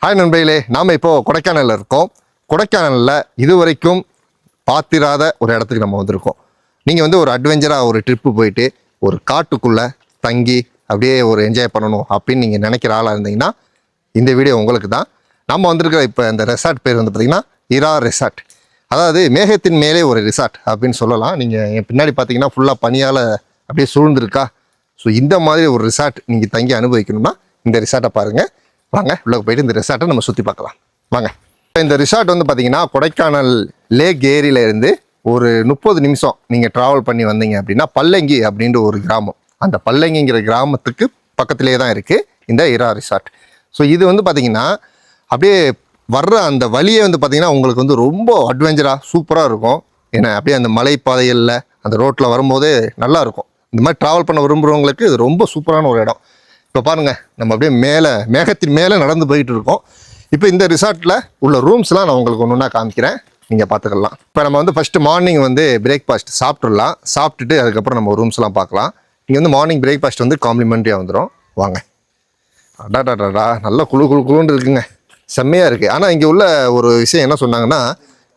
Hi நண்பர்களே, நாம் இப்போ கொடைக்கானலில் இருக்கோம். கொடைக்கானலில் இதுவரைக்கும் பார்த்திராத ஒரு இடத்துக்கு நம்ம வந்திருக்கோம். நீங்கள் வந்து ஒரு அட்வென்ச்சராக ஒரு ட்ரிப்பு போயிட்டு ஒரு காட்டுக்குள்ளே தங்கி அப்படியே ஒரு என்ஜாய் பண்ணணும் அப்படின்னு நீங்கள் நினைக்கிற ஆளாக இருந்தீங்கன்னா இந்த வீடியோ உங்களுக்கு தான். நம்ம வந்திருக்கிற இப்போ இந்த ரெசார்ட் பேர் வந்து பார்த்திங்கன்னா இரா ரெசார்ட். அதாவது மேகத்தின் மேலே ஒரு ரிசார்ட் அப்படின்னு சொல்லலாம். நீங்கள் என் பின்னாடி பார்த்தீங்கன்னா ஃபுல்லாக பனியால் அப்படியே சூழ்ந்துருக்கா. ஸோ இந்த மாதிரி ஒரு ரிசார்ட் நீங்கள் தங்கி அனுபவிக்கணும்னா இந்த ரிசார்ட்டை பாருங்கள். வாங்க உள்ளே போயிட்டு இந்த ரிசார்ட்டை நம்ம சுற்றி பார்க்கலாம். வாங்க. இந்த ரிசார்ட் வந்து பார்த்தீங்கன்னா கொடைக்கானல் லேக் ஏரியிலேருந்து ஒரு 30 நிமிஷம் நீங்கள் ட்ராவல் பண்ணி வந்தீங்க அப்படின்னா பல்லங்கி அப்படின்ற ஒரு கிராமம். அந்த பல்லங்கிங்கிற கிராமத்துக்கு பக்கத்துலேயே தான் இருக்குது இந்த இரா ரிசார்ட். ஸோ இது வந்து பார்த்திங்கன்னா அப்படியே வர்ற அந்த வழியே வந்து பார்த்திங்கன்னா உங்களுக்கு வந்து ரொம்ப அட்வென்ச்சராக சூப்பராக இருக்கும். ஏன்னா அப்படியே அந்த மலை பாதைகளில் அந்த ரோட்டில் வரும்போதே நல்லாயிருக்கும். இந்த மாதிரி ட்ராவல் பண்ண விரும்புகிறவங்களுக்கு இது ரொம்ப சூப்பரான ஒரு இடம். இப்போ பாருங்கள், நம்ம அப்படியே மேகத்தின் மேலே நடந்து போயிட்டு இருக்கோம். இப்போ இந்த ரிசார்ட்டில் உள்ள ரூம்ஸ்லாம் நான் உங்களுக்கு ஒன்று ஒன்றா காமிக்கிறேன், நீங்கள் பார்த்துக்கலாம். இப்போ நம்ம வந்து ஃபஸ்ட்டு மார்னிங் வந்து பிரேக்ஃபாஸ்ட் சாப்பிட்றலாம். சாப்பிட்டுட்டு அதுக்கப்புறம் நம்ம ரூம்ஸ்லாம் பார்க்கலாம். இங்கே வந்து மார்னிங் பிரேக்ஃபாஸ்ட் வந்து காம்ப்ளிமெண்ட்ரியாக வந்துடும். வாங்க. அடாடாடா, நல்லா குழுன்னு இருக்குங்க, செம்மையாக இருக்குது. ஆனால் இங்கே உள்ள ஒரு விஷயம் என்ன சொன்னாங்கன்னா,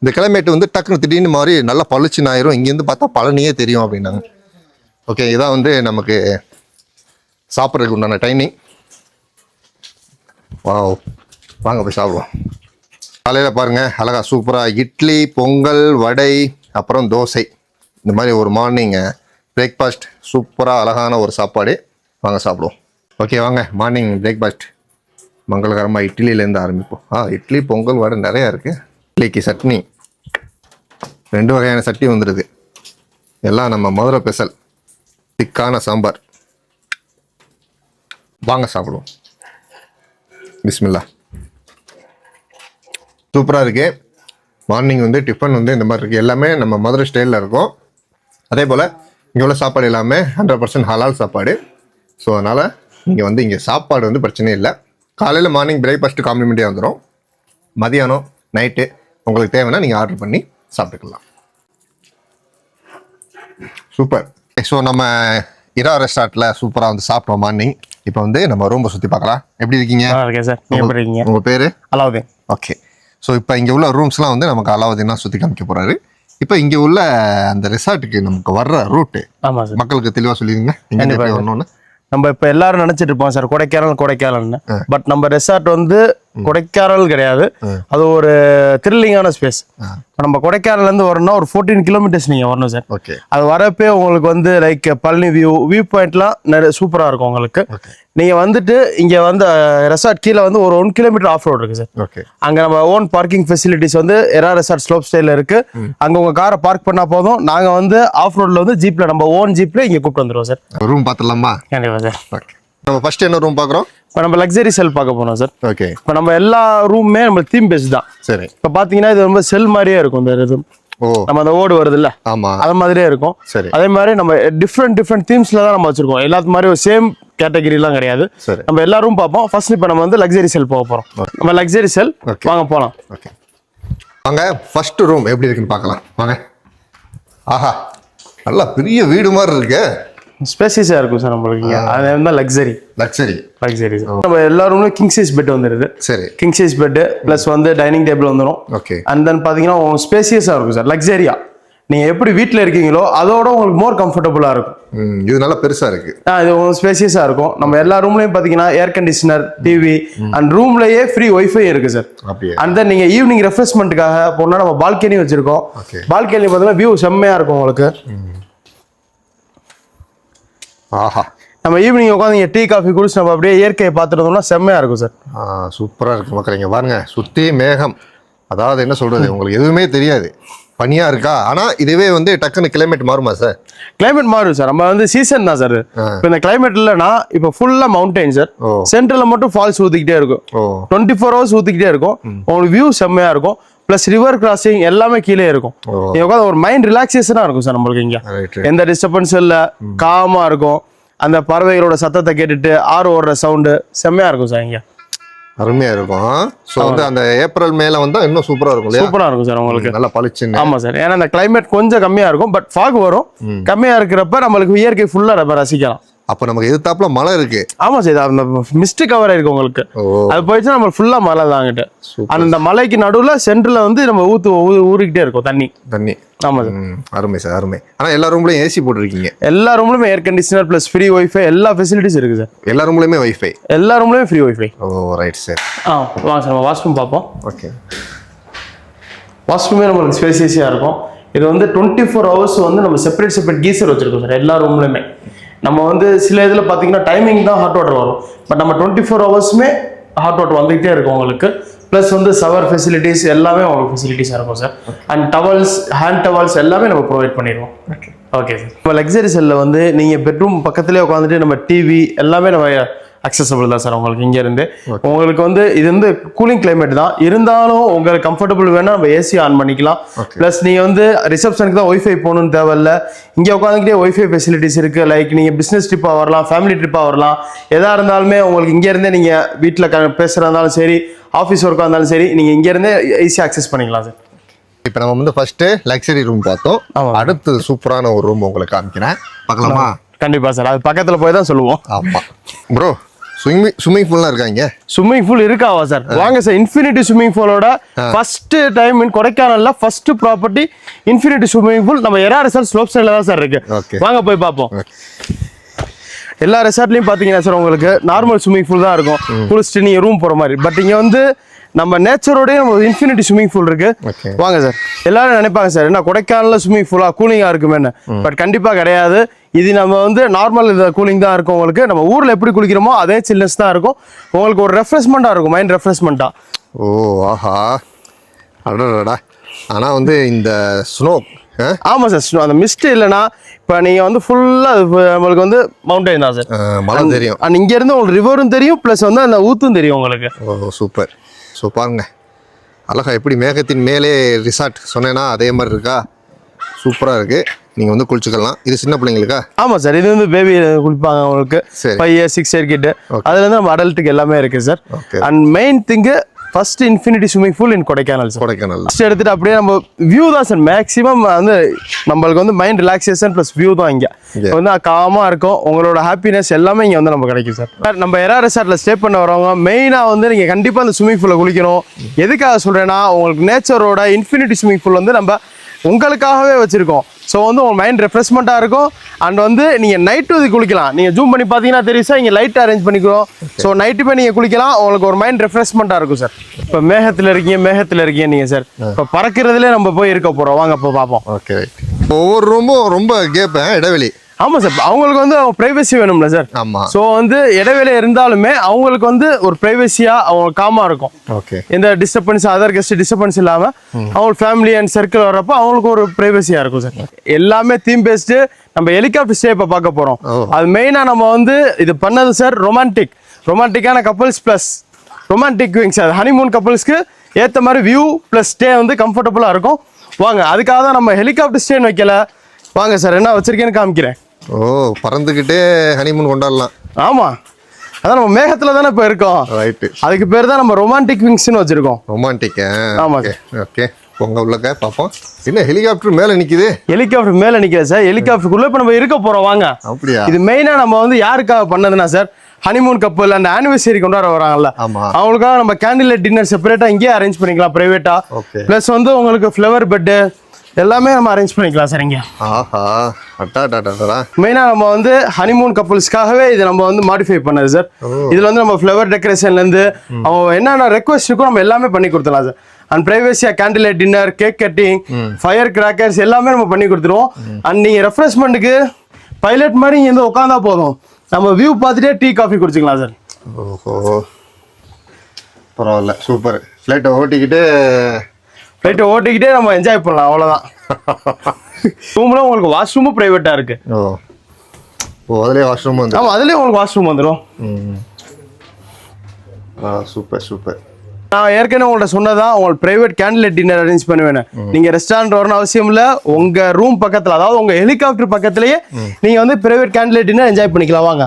இந்த கிளைமேட் வந்து டக்குன்னு திடீர்னு மாதிரி நல்லா பளிச்சுன்னு ஆயிரும், இங்கேருந்து பார்த்தா பழனியே தெரியும் அப்படின்னாங்க. ஓகே, இதான் வந்து நமக்கு சாப்பிட்றதுக்கு உண்டான டைமிங். வாங்க போய் சாப்பிடுவோம். காலையில் பாருங்கள் அழகா சூப்பராக இட்லி, பொங்கல், வடை, அப்புறம் தோசை, இந்த மாதிரி ஒரு மார்னிங் பிரேக்ஃபாஸ்ட் சூப்பராக அழகான ஒரு சாப்பாடு. வாங்க சாப்பிடுவோம். ஓகே வாங்க, மார்னிங் பிரேக்ஃபாஸ்ட் மங்களகரமாக இட்லியிலேருந்து ஆரம்பிப்போம். இட்லி, பொங்கல், வடை நிறையா இருக்குது. இட்லிக்கு சட்னி, 2 வகையான சட்னி வந்துடுது. எல்லாம் நம்ம மதுரை ஸ்பெஷல் திக்கான சாம்பார். வாங்க சாப்பிடுவோம். பிஸ்மில்லா. சூப்பராக இருக்கு. மார்னிங் வந்து டிஃபன் வந்து இந்த மாதிரி இருக்குது. எல்லாமே நம்ம மதுரை ஸ்டைலில் இருக்கும். அதே போல் இங்கே உள்ள சாப்பாடு எல்லாமே 100% ஹலால் சாப்பாடு. ஸோ அதனால் நீங்கள் வந்து இங்கே சாப்பாடு வந்து பிரச்சனையே இல்லை. காலையில் மார்னிங் பிரேக்ஃபாஸ்ட்டு காம்ப்ளிமெண்ட்டாக வந்துடும். மதியானம் நைட்டு உங்களுக்கு தேவைன்னா நீங்கள் ஆர்டர் பண்ணி சாப்பிட்டுக்கலாம். சூப்பர். ஸோ நம்ம இரா ரெஸ்டார்ட்டில் சூப்பராக வந்து சாப்பிட்டோம் மார்னிங். இப்போ வந்து நம்ம ரூமை சுற்றி பார்க்கலாம். எப்படி இருக்கீங்க? சார். எப்படி இருக்கீங்க? உங்கள் பேர்? அலாவுதீன். ஓகே. ஸோ இப்போ இங்கே உள்ள ரூம்ஸ்லாம் வந்து நமக்கு அலாவுதீனா சுற்றி காமிக்க போகிறாரு. இப்போ இங்கே உள்ள அந்த ரெசார்ட்டுக்கு நமக்கு வர்ற ரூட்டு மக்களுக்கு தெளிவாக சொல்லிடுங்க. இங்கே வரணும்னு நம்ம இப்போ எல்லாரும் நினைச்சிட்டு இருப்போம் சார் கொடைக்கானல்னு. பட் நம்ம ரெசார்ட் வந்து கொடைக்கானல் கிடையாது, அது ஒரு த்ரில்லிங்கான ஸ்பேஸ். நம்ம கொடைக்கானல்லேருந்து வரணும்னா ஒரு 14 கிலோமீட்டர்ஸ் நீங்கள் வரணும் சார். ஓகே. அது வரப்பே உங்களுக்கு வந்து லைக் பழனி வியூ பாயிண்ட்லாம் நிறைய சூப்பராக இருக்கும் உங்களுக்கு. நீங்கள் வந்துட்டு இங்கே வந்து ரெசார்ட் கீழே வந்து ஒரு 1 கிலோமீட்டர் ஆஃப் ரோடு இருக்குது சார். ஓகே. அங்கே நம்ம ஓன் பார்க்கிங் ஃபெசிலிட்டிஸ் வந்து இரா ரெசார்ட் ஸ்லோப் ஸ்டைலில் இருக்குது. அங்கே உங்கள் காரை பார்க் பண்ணால் போதும், நாங்கள் வந்து ஆஃப் ரோடில் வந்து ஜீப்பில் நம்ம ஓன் ஜீப்பில் இங்கே கூப்பிட்டு வந்துடுவோம் சார். ரூம் பார்த்துடலாமா? கண்டிப்பாக சார். ஓகே. நம்ம ஃபர்ஸ்ட் என்ன ரூம் பார்க்குறோம்? இப்போ நம்ம லக்ஸரி செல் பார்க்க போனோம் சார். ஓகே. இப்போ நம்ம எல்லா ரூமுமே நம்ம தீம் பேஸ் தான். சரி. இப்போ பார்த்தீங்கன்னா இது ரொம்ப செல் மாதிரியே இருக்கும். இந்த இது நம்ம அந்த ஓடு வருது இல்ல, அது மாதிரியே இருக்கும். சரி. அதே மாதிரி நம்ம டிஃப்ரெண்ட் தீம்ஸ்ல தான் நம்ம வச்சிருக்கோம். எல்லாத்து மாதிரி ஒரு சேம் கேட்டகரிலாம் கிடையாது. நம்ம எல்லா ரூம் பார்ப்போம். ஃபர்ஸ்ட் இப்போ நம்ம வந்து லக்ஸரி செல் போக போறோம். நம்ம லக்ஸரி செல் வாங்க போலாம். ஓகே வாங்க. ஃபர்ஸ்ட் ரூம் எப்படி இருக்குன்னு பார்க்கலாம் வாங்க. ஆஹா, நல்லா பெரிய வீடு மாதிரி இருக்கு. ஸ்பேசியஸா இருக்கும் சார் நம்மளுக்கு. அது வந்து லக்ஸரி நம்ம எல்லா ரூம்லயும் கிங் சைஸ் பெட் வந்துருது. சரி. கிங் சைஸ் பெட் பிளஸ் வந்து டைனிங் டேபிள் வந்துடும். ஓகே. அண்ட் தென் பாத்தீங்கன்னா ஸ்பேசியஸா இருக்கும் சார். லக்ஸரியா நீங்க எப்படி வீட்டில் இருக்கீங்களோ அதோட உங்களுக்கு மோர் கம்ஃபர்டபுளா இருக்கும். இது நல்லா பெருசா இருக்கு. இது ஸ்பேசியஸா இருக்கும். நம்ம எல்லா ரூம்லயும் பாத்தீங்கன்னா ஏர் கண்டிஷனர், டிவி அண்ட் ரூம்லயே ஃப்ரீ ஒய்ஃபை இருக்கு சார். அண்ட் தென் நீங்க ஈவினிங் ரெஃப்ரெஷ்மெண்ட்டுக்காக போனா நம்ம பால்கனி வச்சிருக்கோம். பால்கனி பாத்தீங்கன்னா வியூ செம்மையா இருக்கும் உங்களுக்கு. ஆஹா, நம்ம ஈவினிங் உட்காந்து டீ காஃபி குடிச்சு நம்ம அப்படியே இயற்கையை பார்த்துட்டோம்னா செம்மையா இருக்கும் சார். சூப்பரா இருக்கு மக்கள். பாருங்க சுத்தி மேகம், அதாவது என்ன சொல்றது, உங்களுக்கு எதுவுமே தெரியாது, பனியா இருக்கா. ஆனா இதுவே வந்து டக்குன்னு கிளைமேட் மாறுமா சார்? கிளைமேட் மாறும் சார். நம்ம வந்து சீசன் தான் சார். இப்போ இந்த கிளைமேட் இல்லைன்னா இப்போ ஃபுல்லா மவுண்டைன் சார். சென்ட்ரல்ல மட்டும் ஃபால்ஸ் ஊத்திக்கிட்டே இருக்கும். 24 hours ஊத்திக்கிட்டே இருக்கும். உங்களுக்கு வியூ செம்மையா இருக்கும். பிளஸ் ரிவர் கிராசிங் எல்லாமே கீழே இருக்கும். நீங்க உட்காந்து ஒரு மைண்ட் ரிலாக்ஸேஷனா இருக்கும் சார் நம்மளுக்கு. இங்க எந்த டிஸ்டர்பன்ஸும் இல்லை, காமா இருக்கும். அந்த பறவைகளோட சத்தத்தை கேட்டுட்டு ஆறு ஓடுற சவுண்டு செம்மையா இருக்கும் சார். இங்க அருமையா இருக்கும். ஸோ வந்து அந்த ஏப்ரல் மேல வந்தா இன்னும் சூப்பரா இருக்கும். சூப்பரா இருக்கும் சார் உங்களுக்கு. நல்லா பளிச்சுன்னு. ஆமா சார். ஏன்னா இந்த கிளைமேட் கொஞ்சம் கம்மியா இருக்கும். பட் ஃபாக் வரும். கம்மியா இருக்கிறப்ப நம்மளுக்கு இயற்கை ஃபுல்லா நம்ம ரசிக்கலாம். அப்போ நமக்கு எதிர்த்தாப்புல மலை இருக்கு. ஆமா சார், அந்த மிஸ்ட் கவர் ஆயிருக்கு உங்களுக்கு. அது போயிடுச்சுன்னா நம்ம ஃபுல்லா மலை தாங்கிட்டு. அந்த மலைக்கு நடுவுல சென்டர்ல வந்து நம்ம ஊறிக்கிட்டே இருக்கும் தண்ணி. ஆமா சார். அருமை சார், அருமை. ஆனா எல்லா ரூம்லயும் ஏசி போட்டிருக்கீங்க? எல்லா ரூம்லயுமே air conditioner plus free wifi எல்லா ஃபெசிலிட்டிஸ் இருக்கு சார். எல்லா ரூம்லயுமே வைஃபை? எல்லா ரூம்லயும் free wifi. Oh right sir. வாங்க சார், நம்ம வாஷ்ரூம் பார்ப்போம். ஓகே. வாஷ்ரூமே நம்மளுக்கு ஸ்பேசியஸாக இருக்கும். இது வந்து 24 hours வந்து நம்ம செப்பரேட் கீசர் வச்சிருக்கோம் சார் எல்லா ரூம்லையுமே. நம்ம வந்து சில இதில் பார்த்தீங்கன்னா டைமிங் தான் ஹாட் வாட்டர் வரும், பட் நம்ம 24 hours ஹாட் வாட்டர் வந்துகிட்டே இருக்கும் உங்களுக்கு. ப்ளஸ் வந்து ஷவர் ஃபெசிலிட்டிஸ் எல்லாமே உங்களுக்கு ஃபெசிலிட்டிஸாக இருக்கும் sir. And towels, hand towels எல்லாமே நம்ம ப்ரொவைட் பண்ணிடுவோம். Okay sir. இப்போ லக்ஸரி செல்லில் வந்து நீங்கள் பெட்ரூம் பக்கத்துலேயே உட்காந்துட்டு நம்ம டிவி எல்லாமே நம்ம அக்சசபிள் தான் சார் உங்களுக்கு இங்க இருந்து. உங்களுக்கு வந்து இது வந்து கூலிங் கிளைமேட் தான் இருந்தாலும் உங்களுக்கு கம்ஃபர்டபுள் வேணா நம்ம ஏசி ஆன் பண்ணிக்கலாம். பிளஸ் நீங்க வந்து ரிசப்ஷனுக்கு தான் ஒய்ஃபை போகணும்னு தேவையில்ல, இங்க உட்காந்துக்கிட்டே ஒய்ஃபை ஃபெசிலிட்டிஸ் இருக்கு. லைக் நீங்க பிசினஸ் ட்ரிப்பா வரலாம், ஃபேமிலி ட்ரிப்பா வரலாம், எதா இருந்தாலுமே உங்களுக்கு இங்க இருந்தே நீங்க வீட்டில் பேசுறதா இருந்தாலும் சரி, ஆஃபீஸ் ஒர்க்காக இருந்தாலும் சரி, நீங்க இங்க இருந்தே ஈஸியாக அக்சஸ் பண்ணிக்கலாம் சார். இப்போ நம்ம வந்து ஃபர்ஸ்ட் லக்ஸரி ரூம் பார்த்தோம், அடுத்து சூப்பரான ஒரு ரூம் உங்களுக்கு காமிக்கிறேன், பார்க்கலாமா? கண்டிப்பா சார், அது பக்கத்துல போய் தான் சொல்லுவோம். ஆமா ப்ரோ. ஸ்விம்மிங் பூல்லாம் இருக்காங்க? ஸ்விம்மிங் பூல் இருக்காவா சார்? வாங்க சார், இன்ஃபினிட்டி ஸ்விம்மிங் பூலோட ஃபர்ஸ்ட் டைம் இன் கொடைக்கானல்ல first property infinity swimming pool நம்ம எரா ரிசார்ட் ஸ்லோப் சைடுல தான் சார் இருக்கு. வாங்க போய் பார்ப்போம். எல்லா ரெசார்ட்லயும் பாத்தீங்கன்னா சார் உங்களுக்கு நார்மல் ஸ்விம்மிங் பூல் தான் இருக்கும், குளிச்சுட்டு நீங்க ரூம் போற மாதிரி. பட் இங்க வந்து நம்ம நேச்சரோடய நம்ம இன்ஃபினிட்டி ஸ்விம்மிங் பூல் இருக்கு. வாங்க சார். எல்லாரும் நினைப்பாங்க சார் என்ன கொடைக்கானல்ல ஸ்விம்மிங் பூலா கூலிங்கா இருக்குமேன்னு, பட் கண்டிப்பா கிடையாது. இது நம்ம வந்து நார்மல் கூலிங் தான் இருக்கும் உங்களுக்கு. நம்ம ஊர்ல எப்படி குளிக்கிறோமோ அதே சில்னஸ் தான் இருக்கும் உங்களுக்கு. ஒரு ரெஃப்ரெஷ்மெண்டா இருக்கும், மைண்ட் ரெஃப்ரெஷ்மெண்டா. ஓ ஆஹா, அடடா. ஆனா வந்து இந்த ஸ்னோ, ஆமா சார், அந்த மிஸ்ட் இல்லைன்னா இப்போ நீங்க வந்து ஃபுல்லா நம்மளுக்கு வந்து மவுண்டைன் தான் சார், மழை தெரியும். அண்ட் இங்க இருந்து உங்களுக்கு ரிவரும் தெரியும், பிளஸ் வந்து அந்த ஊத்தும் தெரியும் உங்களுக்கு. ஓ சூப்பர். ஸோ பாருங்க அழகா எப்படி மேகத்தின் மேலே ரிசார்ட் சொன்னேன்னா அதே மாதிரி இருக்கா, சூப்பராக இருக்கு. நீங்கள் வந்து குளிச்சுக்கலாம். இது சின்ன பிள்ளைங்களுக்கா? ஆமாம் சார், இது வந்து பேபி குளிப்பாங்க உங்களுக்கு. 5 years 6 year கிட்ட அதுலேருந்து நம்ம அடல்ட்டுக்கு எல்லாமே இருக்கு sir. And main thing first infinity swimming pool in Kodaikanal. Kodaikanal first எடுத்துட்டு அப்படியே நம்ம வியூ தான் சார் மேக்ஸிமம் வந்து நம்மளுக்கு வந்து மைண்ட் ரிலாக்ஸேஷன் ப்ளஸ் வியூ தான் இங்கே வந்து காமாக இருக்கும். உங்களோட ஹாப்பினஸ் எல்லாமே இங்கே வந்து நம்ம கிடைக்கும் சார். நம்ம எரா ரெசார்ட்டில் ஸ்டே பண்ண வரவங்க மெயினாக வந்து நீங்கள் கண்டிப்பாக அந்த ஸ்விம்மிங் பூலில் குளிக்கணும். எதுக்காக சொல்கிறேன்னா உங்களுக்கு நேச்சரோட இன்ஃபினிட்டி ஸ்விம்மிங் பூல் வந்து நம்ம உங்களுக்காகவே வச்சுருக்கோம். ஸோ வந்து உங்கள் மைண்ட் ரெஃப்ரெஷ்மெண்ட்டாக இருக்கும். அண்ட் வந்து நீங்கள் நைட்டு இது குளிக்கலாம். நீங்கள் ஜூம் பண்ணி பார்த்தீங்கன்னா தெரியும் சார், இங்கே லைட் அரேஞ்ச் பண்ணிக்கிறோம். ஸோ நைட்டு போய் நீங்கள் குளிக்கலாம், உங்களுக்கு ஒரு மைண்ட் ரெஃப்ரெஷ்மெண்ட்டாக இருக்கும் சார். இப்போ மேகத்தில் இருக்கீங்க நீங்கள் சார். இப்போ பறக்கிறதுலே நம்ம போய் இருக்க போகிறோம், வாங்க இப்போ பார்ப்போம். ஓகே. ஒவ்வொரு ரூமும் ரொம்ப கேப்பேன் இடைவெளி. ஆமாம் சார், அவங்களுக்கு வந்து ப்ரைவசி வேணும்ல சார். ஆமாம். ஸோ வந்து இடைவேளை இருந்தாலுமே அவங்களுக்கு வந்து ஒரு ப்ரைவசியாக அவங்க காமாக இருக்கும். ஓகே. எந்த டிஸ்டர்பன்ஸ், அதர் கெஸ்ட் டிஸ்டர்பன்ஸ் இல்லாமல் அவங்க ஃபேமிலி அண்ட் சர்க்கிள் வர்றப்போ அவங்களுக்கு ஒரு ப்ரைவசியாக இருக்கும் சார். எல்லாமே தீம் பேஸ்டு. நம்ம ஹெலிகாப்டர் ஸ்டே இப்போ பார்க்க போகிறோம். அது மெயினாக நம்ம வந்து இது பண்ணது சார் ரொமான்டிக்கான கப்புள்ஸ் ப்ளஸ் ரொமான்டிக் விங்ஸ். அது ஹனிமூன் கப்புள்ஸ்க்கு ஏற்ற மாதிரி வியூ ப்ளஸ் ஸ்டே வந்து கம்ஃபர்டபுளாக இருக்கும். வாங்க, அதுக்காக தான் நம்ம ஹெலிகாப்டர் ஸ்டேன்னு வைக்கல. வாங்க சார், என்ன வச்சிருக்கேன்னு காமிக்கிறேன். ஓ, பறந்துக்கிட்டே ஹனிமூன் கொண்டாடலாம். ஆமாம், அதான் நம்ம மேகத்துல தானே இப்போ இருக்கோம். ரைட்டு. அதுக்கு பேர் தான் நம்ம ரொமான்டிக் விங்ஸ்னு வச்சிருக்கோம். ரொமான்டிக். ஆமாம் சார். ஓகே, உங்க உள்ளக்க பார்ப்போம். என்ன ஹெலிகாப்டர் மேலே நிற்குது? ஹெலிகாப்டர் மேலே நிற்குது சார். ஹெலிகாப்டருக்குள்ள இப்போ நம்ம இருக்க போகிறோம். வாங்க. அப்படியா? இது மெயினாக நம்ம வந்து யாருக்காக பண்ணதுன்னா சார், ஹனிமூன் கப்பல் அந்த ஆனிவர்சரி கொண்டாட வராங்கல்ல, அவங்களுக்காக நம்ம கேண்டில் லைட் டின்னர் செப்பரேட்டாக இங்கேயே அரேஞ்ச் பண்ணிக்கலாம் ப்ரைவேட்டாக. ப்ளஸ் வந்து உங்களுக்கு ஃப்ளவர் பெட்டு எல்லாமே நம்ம அரேஞ்ச் பண்ணிக்கலாம் சார் இங்கே. ஆஹா, மெயினாக நம்ம வந்து ஹனிமூன் கப்புள்ஸ்க்காகவே இது நம்ம வந்து மாடிஃபை பண்ணது சார். இதில் வந்து நம்ம ஃப்ளவர் டெக்கரேஷன்லேருந்து அவங்க என்னென்ன ரெக்வஸ்ட் இருக்கோ நம்ம எல்லாமே பண்ணி கொடுத்துலாம் சார். அண்ட் பிரைவேசியா candle light dinner, cake cutting, fire crackers எல்லாமே நம்ம பண்ணி கொடுத்துருவோம். அண்ட் நீங்கள் ரெஃப்ரெஷ்மெண்ட்டுக்கு பைலட் மாதிரி இங்கே வந்து உட்காந்தா போதும், நம்ம வியூ பார்த்துட்டே டீ காஃபி குடிச்சிக்கலாம் சார். ஓஹோ, பரவாயில்ல, சூப்பர். ஃப்ளைட்டை ஓட்டிக்கிட்டே நம்ம என்ஜாய் பண்ணலாம், அவ்வளோதான். ரூம்ல உங்களுக்கு வாஷ்ரூமும் பிரைவேட்டா இருக்கு. ஓ, அதுலயே வாஷ்ரூம் வந்து? ஆமா, அதுலயே உங்களுக்கு வாஷ்ரூம் வந்துடும். சூப்பர். நான் ஏற்கனவே உங்கள்ட்ட சொன்னதான், உங்களுக்கு private candle light dinner arrange பண்ணுவேன். நீங்க ரெஸ்டாரண்ட் வரணும் அவசியம் இல்ல, உங்க ரூம் பக்கத்துல, அதாவது உங்க ஹெலிகாப்டர் பக்கத்துலயே நீங்க வந்து private candle light dinner enjoy பண்ணிக்கலாம். வாங்க.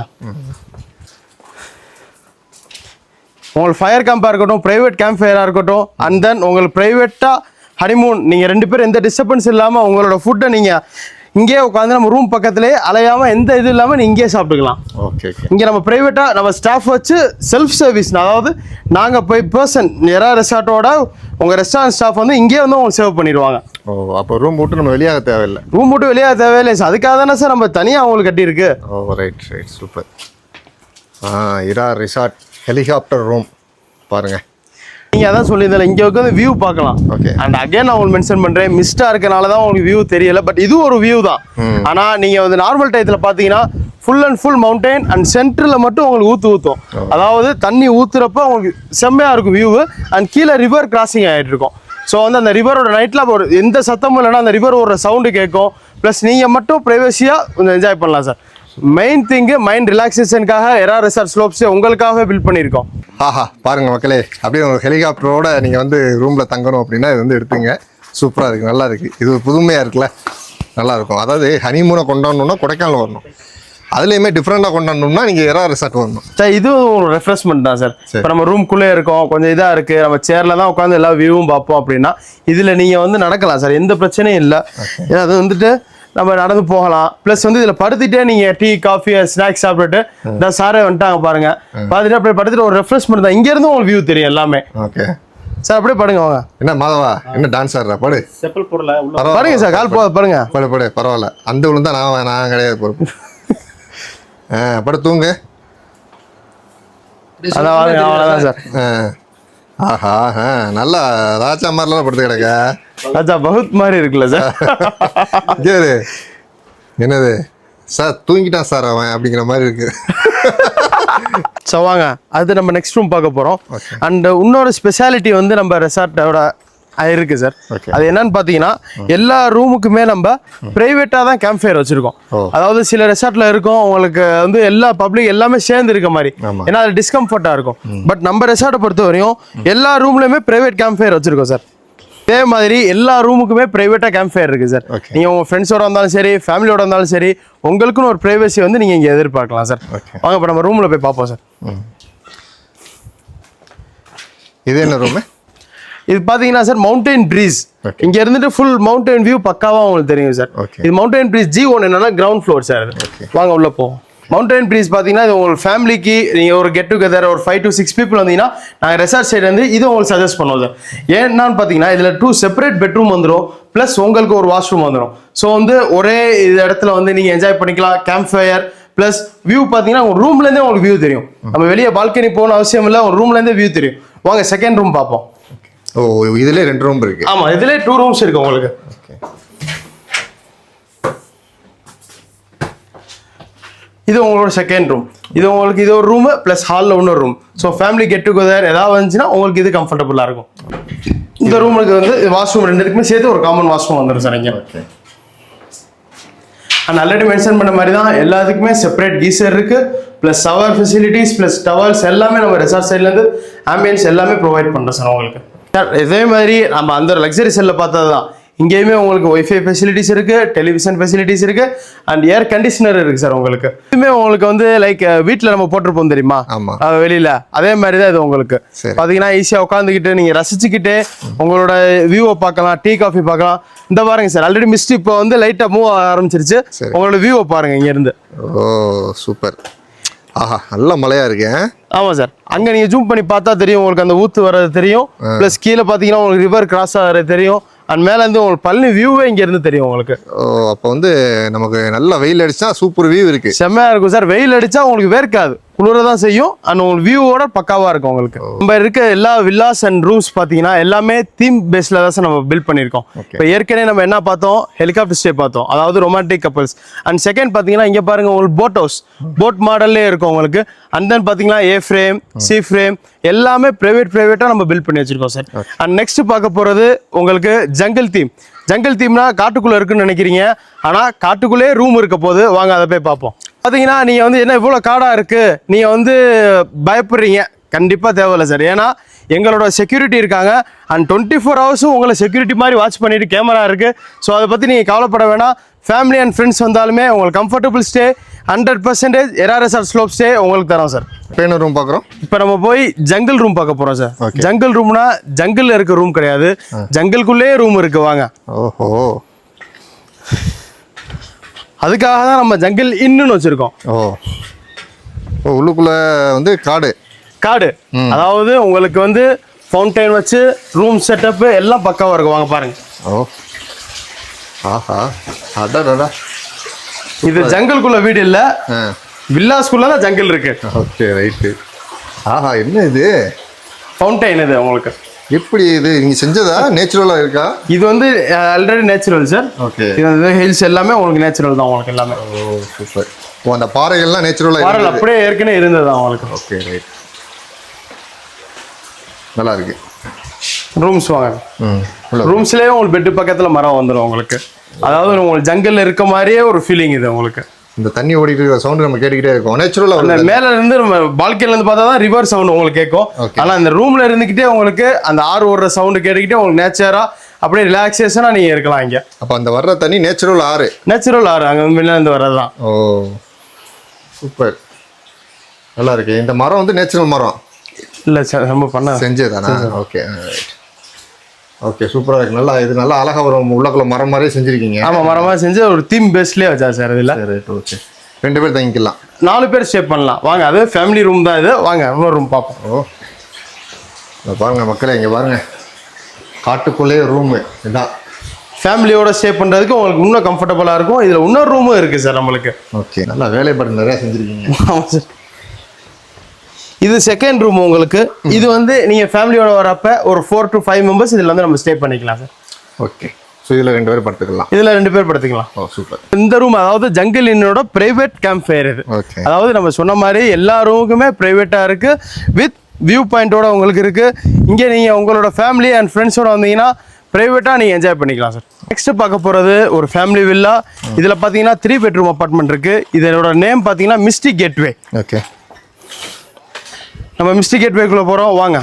உங்களுக்கு ஃபயர் கேம்பா இருக்கட்டும், பிரைவேட் கேம்ப் ஃபயரா இருக்கட்டும், அண்ட் தென் உங்களுக்கு பிரைவேட்டா ஹனிமூன், நீங்க 2 பேரும் எந்த டிஸ்டர்பன்ஸ் இல்லாம உங்களோட ஃபுட்டை நீங்க இங்கேயே உட்காந்து நம்ம ரூம் பக்கத்துலேயே அலையாம எந்த இது இல்லாமல் நீ இங்கேயே சாப்பிட்டுக்கலாம். Okay okay. இங்கே நம்ம ப்ரைவேட்டாக நம்ம ஸ்டாஃப் வச்சு செல்ஃப் சர்வீஸ், அதாவது நாங்கள் போய் பர்சன் எரா ரெசார்ட்டோட உங்கள் ரெஸ்டாரண்ட் ஸ்டாஃப் வந்து இங்கேயே வந்து உங்களுக்கு சேவ் பண்ணிடுவாங்க. ஓ, அப்போ ரூம் விட்டு நம்ம வெளியாக தேவையில்லை. ரூம் விட்டு வெளியாக தேவையில்லை சார். அதுக்காக தானே சார் நம்ம தனியாக அவங்களுக்கு கட்டியிருக்கு. ஓ ரைட் ரைட், சூப்பர். இரா ரிசார்ட் ஹெலிகாப்டர் ரூம் பாருங்கள். நீங்கள் அதான் சொல்லியிருந்தால இங்கே உட்காந்து வியூ பார்க்கலாம். ஓகே. அண்ட் அகைன் நான் உங்களுக்கு மென்ஷன் பண்ணுறேன், மிஸ்டாக இருக்கனால தான் உங்களுக்கு வியூ தெரியல. பட் இது ஒரு வியூ தான். ஆனால் நீங்கள் வந்து நார்மல் டயத்தில் பார்த்தீங்கன்னா full and full mountain and சென்டரில் மட்டும் உங்களுக்கு ஊற்றும். அதாவது தண்ணி ஊற்றுறப்ப உங்களுக்கு செம்மையாக இருக்கும் வியூ. அண்ட் கீழே ரிவர் கிராசிங் ஆகிட்டு இருக்கும். ஸோ வந்து அந்த ரிவரோட நைட்டில் ஒரு எந்த சத்தமும் இல்லைன்னா அந்த ரிவர் ஒரு சவுண்டு கேட்கும். ப்ளஸ் நீங்கள் மட்டும் ப்ரைவசியாக கொஞ்சம் என்ஜாய் பண்ணலாம் சார். மெயின் திங்கு மைண்ட் ரிலாக்ஸேஷனுக்காக எரா ரெசார்ட் ஸ்லோப்ஸே உங்களுக்காகவே பில்ட் பண்ணியிருக்கோம். ஆஹா பாருங்க மக்களே, அப்படியே ஒரு ஹெலிகாப்டரோட நீங்கள் வந்து ரூமில் தங்கணும் அப்படின்னா இது வந்து எடுத்துங்க. சூப்பராக இருக்குது, நல்லா இருக்குது. இது ஒரு புதுமையாக இருக்குல்ல, நல்லா இருக்கும். அதாவது ஹனிமூனை கொண்டாடணுன்னா கொடைக்கானல் வரணும், அதுலேயுமே டிஃப்ரெண்ட்டாக கொண்டாடணும்னா நீங்கள் எரா ரெசார்ட் வரணும் சார். இது ஒரு ரெஃப்ரெஷ்மெண்ட் தான் சார். இப்போ நம்ம ரூம்குள்ளே இருக்கோம், கொஞ்சம் இதாக இருக்குது, நம்ம சேரில் தான் உட்காந்து எல்லா வியூவும் பார்ப்போம் அப்படின்னா இதில் நீங்கள் வந்து நடக்கலாம் சார், எந்த பிரச்சனையும் இல்லை. ஏன்னா அது வந்துட்டு நம்ம நடந்து போகலாம். ப்ளஸ் வந்து இதில் படுத்துட்டே நீங்கள் டீ காஃபி ஸ்நாக்ஸ் சாப்பிட்டுட்டு இந்த சாரே வந்துட்டாங்க பாருங்க, பார்த்துட்டு அப்படியே படுத்துட்டு ஒரு ரெஃப்ரெஷ்மெண்ட் தான். இங்கேருந்து உங்களுக்கு வியூ தெரியும் எல்லாமே. ஓகே சார் அப்படியே படுங்க வாங்க. என்ன மாதவா, என்ன டான்ஸ் ஆடுறா? படு செப்பல் போடல பாருங்க சார், கால் போகாது பாருங்க. படு பரவாயில்ல, அந்த விழுந்தா நான் கிடையாது பொறுப்பு. படு தூங்க. அதான் அவ்வளோதான் சார். ஆஹா நல்லா ராஜா மாதிரிலாம் படுத்து கிடக்க. ராஜா பகுத் மாதிரி இருக்குல்ல சார். கேரு என்னது சார், தூங்கிட்டான் சார் அவன் அப்படிங்கிற மாதிரி இருக்கு. ஸோ வாங்க, அது நம்ம நெக்ஸ்ட் ரூம் பார்க்க போகிறோம். அண்ட் இன்னொரு ஸ்பெஷாலிட்டி வந்து நம்ம ரெசார்ட்டோட இருக்கு சார். அது என்னன்னு பார்த்தீங்கன்னா எல்லா ரூமுக்குமே நம்ம பிரைவேட்டாக தான் கேம்ப் ஃபயர் வச்சிருக்கோம். அதாவது சில ரெசார்ட்ல இருக்கும் உங்களுக்கு வந்து எல்லா பப்ளிக் எல்லாமே சேர்ந்து இருக்க மாதிரி, ஏன்னா அது டிஸ்கம்ஃபர்ட்டாக இருக்கும். பட் நம்ம ரெசார்ட்டை பொறுத்த வரையும் எல்லா ரூம்லையுமே பிரைவேட் கேம்ப் ஃபயர் வச்சிருக்கோம் சார். இதே மாதிரி எல்லா ரூமுக்குமே பிரைவேட்டாக கேம்ப் ஃபயர் இருக்குது சார். நீங்கள் உங்கள் ஃப்ரெண்ட்ஸோட இருந்தாலும் சரி, ஃபேமிலியோட இருந்தாலும் சரி, உங்களுக்குன்னு ஒரு ப்ரைவசி வந்து நீங்கள் இங்கே எதிர்பார்க்கலாம் சார். வாங்க இப்போ நம்ம ரூமில் போய் பார்ப்போம் சார். இது என்ன ரூமு? இது பார்த்தீங்கன்னா சார் மவுண்டைன் ப்ரீஸ். இங்கே இருந்துட்டு ஃபுல் மவுண்டைன் வியூ பக்காவாக உங்களுக்கு தெரியும் சார். இது மவுண்டைன் ப்ரீஸ் G1 என்னன்னா கிரவுண்ட் ஃப்ளோர் சார். வாங்க உள்ள போவோம். மவுண்டைன் ப்ரீஸ் பார்த்தீங்கன்னா இது உங்களுக்கு ஃபேமிலிக்கு நீங்கள் ஒரு கெட் டுகெதர் ஒரு 5 to 6 people வந்தீங்கன்னா நாங்கள் ரெசார்ட் சைடு வந்து இது உங்களுக்கு சஜஸ்ட் பண்ணுவோம் சார். ஏன்னான்னு பார்த்தீங்கன்னா இதில் 2 செப்பரேட் பெட்ரூம் வந்துடும், ப்ளஸ் உங்களுக்கு ஒரு வாஷ்ரூம் வந்துடும். ஸோ வந்து ஒரே இது இடத்துல வந்து நீங்கள் என்ஜாய் பண்ணிக்கலாம் கேம்ப் ஃபயர். ப்ளஸ் வியூ பார்த்தீங்கன்னா உங்கள் ரூம்லேருந்தே உங்களுக்கு வியூ தெரியும். நம்ம வெளியே பால்கனி போகணும் அவசியம் இல்லை, உங்கள் ரூம்லேருந்தே வியூ தெரியும். வாங்க செகண்ட் ரூம் பார்ப்போம். ஓ, இதுல 2 ரூம் இருக்கு. ஆமா, இதுல 2 ரூம்ஸ் இருக்கு உங்களுக்கு. இது உங்களோட செகண்ட் ரூம். இது உங்களுக்கு இது ஒரு ரூம் பிளஸ் ஹாலில் இன்னொரு room. So family get together ஏதாவது வந்துச்சுன்னா உங்களுக்கு இது கம்ஃபர்டபுளாக இருக்கும். இந்த ரூமுக்கு வந்து வாஷ்ரூம் ரெண்டுக்குமே சேர்த்து ஒரு காமன் வாஷ்ரூம் வந்துடும் சார் இங்கே. அண்ட் ஆல்ரெடி மென்ஷன் பண்ண மாதிரி தான் எல்லாத்துக்குமே செப்பரேட் கீசர் இருக்கு, plus shower facilities plus towels எல்லாமே நம்ம ரெசார்ட் சைட்லேருந்து ஆம்பியன்ஸ் எல்லாமே ப்ரொவைட் பண்ணுறோம் சார் உங்களுக்கு. சார் இதே மாதிரி நம்ம அந்த லக்ஸரி செல்லில் பார்த்தது தான் இங்கேயுமே உங்களுக்கு ஒய்ஃபை ஃபெசிலிட்டிஸ் இருக்கு, டெலிவிஷன் ஃபெசிலிட்டிஸ் இருக்கு, அண்ட் ஏர் கண்டிஷனர் இருக்கு சார் உங்களுக்கு. இதுவுமே உங்களுக்கு வந்து லைக் வீட்டில் நம்ம போட்டிருப்போம் தெரியுமா வெளியில, அதே மாதிரி தான் இது உங்களுக்கு. பார்த்தீங்கன்னா ஈஸியாக உட்காந்துக்கிட்டு நீங்கள் ரசிச்சுக்கிட்டு உங்களோட வியூவை பார்க்கலாம், டீ காஃபி பார்க்கலாம். இந்த பாருங்க சார், ஆல்ரெடி மிஸ்ட் இப்போ வந்து லைட்டாக மூவ் ஆரம்பிச்சிருச்சு. உங்களோட வியூவை பாருங்க இங்கேருந்து. ஓ சூப்பர். ஆஹா நல்ல மழையா இருக்கு. ஆமா சார், அங்க நீங்க ஜூம் பண்ணி பார்த்தா தெரியும் உங்களுக்கு அந்த ஊத்து வர்றது தெரியும். பிளஸ் கீழே பாத்தீங்கன்னா உங்களுக்கு ரிவர் கிராஸ் ஆகிறது தெரியும். அண்ட் மேல இருந்து உங்களுக்கு பழனி வியூவே இங்க இருந்து தெரியும் உங்களுக்கு. ஓ அப்போ வந்து நமக்கு நல்ல வெயில் அடிச்சா சூப்பர் வியூ இருக்கு. செம்மையா இருக்கும் சார். வெயில் அடிச்சா உங்களுக்கு வேர்க்காது, குளிரதான் செய்யும். அண்ட் உங்களுக்கு வியூவோட பக்காவா இருக்கும் உங்களுக்கு. நம்ம இருக்க எல்லா வில்லாஸ் அண்ட் ரூம்ஸ் பாத்தீங்கன்னா எல்லாமே தீம் பேஸ்ல தான் சார் நம்ம பில்ட் பண்ணிருக்கோம். இப்போ ஏற்கனவே நம்ம என்ன பார்த்தோம், ஹெலிகாப்டர் ஸ்டே பார்த்தோம், அதாவது ரொமான்டிக் கப்பல்ஸ். அண்ட் செகண்ட் பாத்தீங்கன்னா இங்க பாருங்க உங்களுக்கு போட் ஹவுஸ், போட் மாடல்லே இருக்கும் உங்களுக்கு. அண்ட் தென் பாத்தீங்கன்னா ஏ ஃப்ரேம், சி ஃப்ரேம் எல்லாமே பிரைவேட்டா நம்ம பில்ட் பண்ணி வச்சிருக்கோம் சார். அண்ட் நெக்ஸ்ட் பார்க்க போறது உங்களுக்கு ஜங்கிள் தீம். ஜங்கிள் தீம்னா காட்டுக்குள்ள இருக்குன்னு நினைக்கிறீங்க, ஆனா காட்டுக்குள்ளே ரூம் இருக்க போது வாங்க அதை போய் பார்ப்போம். பாத்தீங்கன்னா நீங்க வந்து என்ன இவ்வளவு காடா இருக்கு நீங்க வந்து பயப்படுறீங்க, கண்டிப்பா தேவையில்லை சார். ஏன்னா எங்களோட செக்யூரிட்டி இருக்காங்க அண்ட் 24 hours உங்களை செக்யூரிட்டி மாதிரி வாட்ச் பண்ணிட்டு கேமரா இருக்கு. ஸோ அதை பத்தி நீங்க கவலைப்பட வேணாம். ஃபேமிலி அண்ட் ஃப்ரெண்ட்ஸ் வந்தாலுமே உங்களுக்கு comfortable stay 100% Era resort slope stay உங்களுக்கு தரோம் சார். இப்போ என்ன ரூம் பார்க்குறோம்? இப்போ நம்ம போய் ஜங்கிள் ரூம் பார்க்க போறோம் சார். ஜங்கிள் ரூம்னா ஜங்கிள்ல இருக்க ரூம் கிடையாது, ஜங்கிள்குள்ளே ரூம் இருக்கு. வாங்க. ஓஹோ அதுக்காக தான் நம்ம ஜங்கிள் இன்னுன்னு வச்சிருக்கோம். ஓ உள்ளுக்குள்ள வந்து காடு அதாவது உங்களுக்கு வந்து ஃபவுண்டைன் வச்சு ரூம் செட்டப் எல்லாம் பக்காவா இருக்கும். வாங்க பாருங்க. ஓ ஆஹா அடடா, இது ஜங்கிள்குள்ள வீடு இல்ல, வில்லாஸ்குள்ள தான் ஜங்கிள் இருக்கு. Okay right. ஆஹா என்ன இது ஃபவுண்டைன் இது உங்களுக்கு. எப்படி இது நீங்க செஞ்சதா நேச்சுரலா இருக்கா? இது வந்து ஆல்ரெடி நேச்சுரல் சார். ஓகே. இது வந்து ஹில்ஸ் எல்லாமே உங்களுக்கு நேச்சுரல் தான் உங்களுக்கு எல்லாமே. ஓ சூப்பர். ஓ அந்த பாறைகள்லாம் நேச்சுரலா பாறை அப்படியே ஏற்கனவே இருந்தது உங்களுக்கு. Okay right. நல்லா இருக்கு. ரூம்ஸ் வாங்க. ரூம்ஸ்லயே உங்களுக்கு பெட் பக்கத்துல மரம் வந்துடும் உங்களுக்கு. அதாவது உங்களுக்கு ஜங்கிள் இருக்க மாதிரியே ஒரு ஃபீலிங் இது உங்களுக்கு. இந்த தண்ணி ஓடிட்டு இருக்கிற சவுண்ட் நம்ம கேட்டுக்கிட்டே இருக்கோம். நேச்சுரலா அந்த மேல இருந்து நம்ம பால்கனில இருந்து பார்த்தா தான் ரிவர் சவுண்ட் உங்களுக்கு கேட்கும். ஆனா இந்த ரூம்ல இருந்துகிட்டே உங்களுக்கு அந்த ஆறு ஓடுற சவுண்ட் கேட்டுக்கிட்டே உங்களுக்கு நேச்சரா அப்படியே ரிலாக்ஸேஷனா நீங்க இருக்கலாம் இங்க. அப்ப அந்த வர்ற தண்ணி நேச்சுரல் ஆறு அங்க வெளில இருந்து வர்றதுதான். ஓ சூப்பர், நல்லா இருக்கு. இந்த மரம் வந்து நேச்சுரல் மரம் இல்ல சார், நம்ம பண்ண செஞ்சதுதானா? ஓகே ஓகே சூப்பரா இருக்கு. நல்லா இது நல்லா அழகா ஒரு உள்ளக்குள்ள மரம் மாதிரியே செஞ்சிருக்கீங்க. ஆமா, மரமா செஞ்சு ஒரு தீம் பேஸ்லயே வச்சா சார். இதுல ஓகே 2 பேர் தங்கிக்கலாம், 4 பேர் ஸ்டே பண்ணலாம். வாங்க, அது ஃபேமிலி ரூம் தான் இது. வாங்க இன்னொரு ரூம் பார்ப்போம். ஓ பாருங்க மக்களே, இங்க பாருங்க, காட்டுக்குள்ளேயே ரூமு. இதான் ஃபேமிலியோட ஸ்டே பண்றதுக்கு உங்களுக்கு இன்னும் கம்ஃபர்டபுளா இருக்கும். இதுல இன்னொரு ரூமும் இருக்கு சார் நம்மளுக்கு. ஓகே, நல்லா வேலைப்பாடு நிறைய செஞ்சிருக்கீங்க. ஆமா சார். இது செகண்ட் ரூம் உங்களுக்கு. இது வந்து நீங்க ஃபேமிலியோட வரப்ப ஒரு 4 to 5 மெம்பர்ஸ் இதுல வந்து நம்ம ஸ்டே பண்ணிக்கலாம் சார். ஓகே, ஸோ இதில் 2 பேர் படுத்துக்கலாம். இதுல 2 பேர் படுத்துக்கலாம். ஓ சூப்பர். இந்த ரூம் அதாவது ஜங்கிள் இன்னோட பிரைவேட் கேம்ப் ஃபயர் இது. ஓகே, அதாவது நம்ம சொன்ன மாதிரி எல்லா ரூமுக்குமே பிரைவேட்டா இருக்கு, வித் வியூ பாயிண்டோட உங்களுக்கு இருக்கு. இங்கே நீங்க உங்களோட ஃபேமிலி அண்ட் ஃப்ரெண்ட்ஸோட வந்தீங்கன்னா பிரைவேட்டா நீங்க என்ஜாய் பண்ணிக்கலாம் சார். நெக்ஸ்ட் பார்க்க போறது ஒரு ஃபேமிலி வில்லா. இதுல பாத்தீங்கன்னா 3 bedroom அபார்ட்மெண்ட் இருக்கு. இதோட நேம் பாத்தீங்கன்னா மிஸ்டி கேட்வே. ஓகே, நம்ம மிஸ்டி கேட்வேக்குள்ள போறோம். வாங்க.